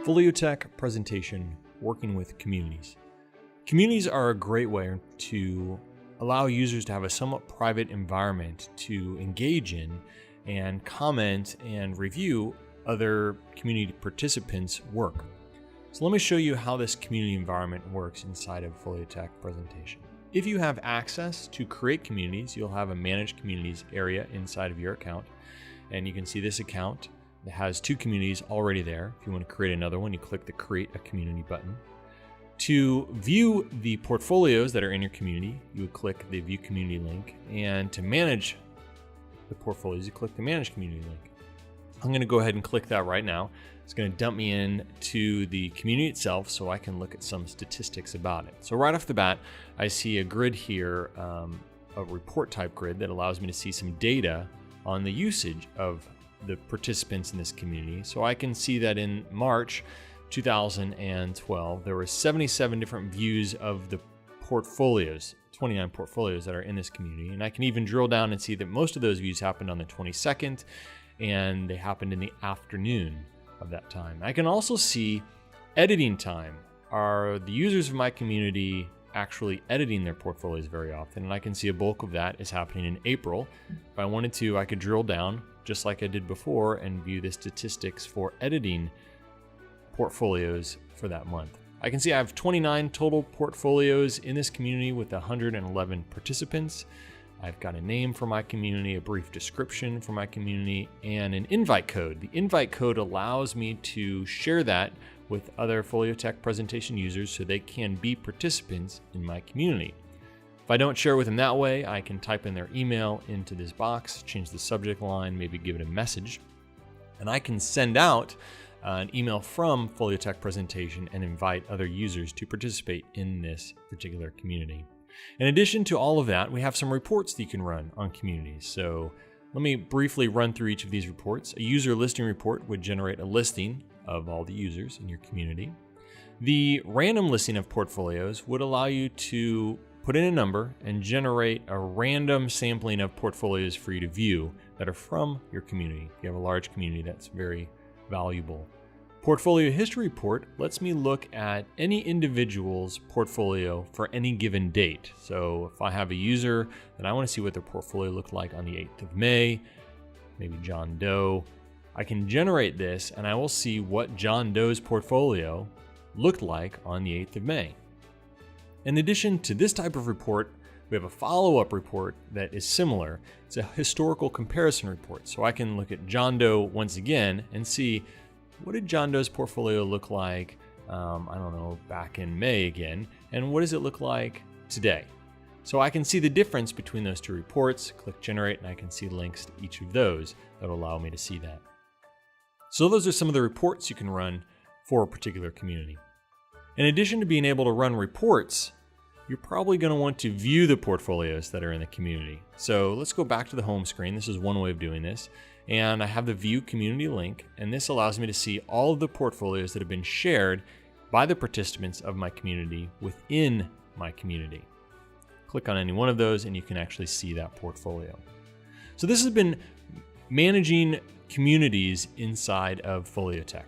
Foliotek Presentation, working with communities. Communities are a great way to allow users to have a somewhat private environment to engage in and comment and review other community participants' work. So let me show you how this community environment works inside of Foliotek Presentation. If you have access to create communities, you'll have a Manage Communities area inside of your account. And you can see this account that has 2 communities already there. If you want to create another one, you click the Create a Community button. To view the portfolios that are in your community, you would click the View Community link. And to manage the portfolios, you click the Manage Community link. I'm going to go ahead and click that right now. It's going to dump me in to the community itself so I can look at some statistics about it. So right off the bat, I see a grid here, a report type grid that allows me to see some data on the usage of the participants in this community. So I can see that in March 2012, there were 77 different views of the portfolios, 29 portfolios that are in this community. And I can even drill down and see that most of those views happened on the 22nd, and they happened in the afternoon of that time. I can also see editing time. Are the users of my community actually editing their portfolios very often? And I can see a bulk of that is happening in April. If I wanted to, I could drill down just like I did before and view the statistics for editing portfolios for that month. I can see I have 29 total portfolios in this community with 111 participants. I've got a name for my community, a brief description for my community, and an invite code. The invite code allows me to share that with other Foliotek Presentation users so they can be participants in my community. If I don't share with them that way, I can type in their email into this box, change the subject line, maybe give it a message, and I can send out an email from Foliotek Presentation and invite other users to participate in this particular community. In addition to all of that, we have some reports that you can run on communities. So let me briefly run through each of these reports. A user listing report would generate a listing of all the users in your community. The random listing of portfolios would allow you to put in a number and generate a random sampling of portfolios for you to view that are from your community. If you have a large community, that's very valuable. Portfolio History Report lets me look at any individual's portfolio for any given date. So if I have a user that I want to see what their portfolio looked like on the 8th of May, maybe John Doe, I can generate this and I will see what John Doe's portfolio looked like on the 8th of May. In addition to this type of report, we have a follow-up report that is similar. It's a historical comparison report. So I can look at John Doe once again and see, what did John Doe's portfolio look like, back in May again, and what does it look like today? So I can see the difference between those 2 reports, click Generate, and I can see links to each of those that will allow me to see that. So those are some of the reports you can run for a particular community. In addition to being able to run reports, you're probably going to want to view the portfolios that are in the community. So let's go back to the home screen. This is one way of doing this. And I have the View Community link, and this allows me to see all of the portfolios that have been shared by the participants of my community within my community. Click on any one of those and you can actually see that portfolio. So this has been managing communities inside of Foliotek.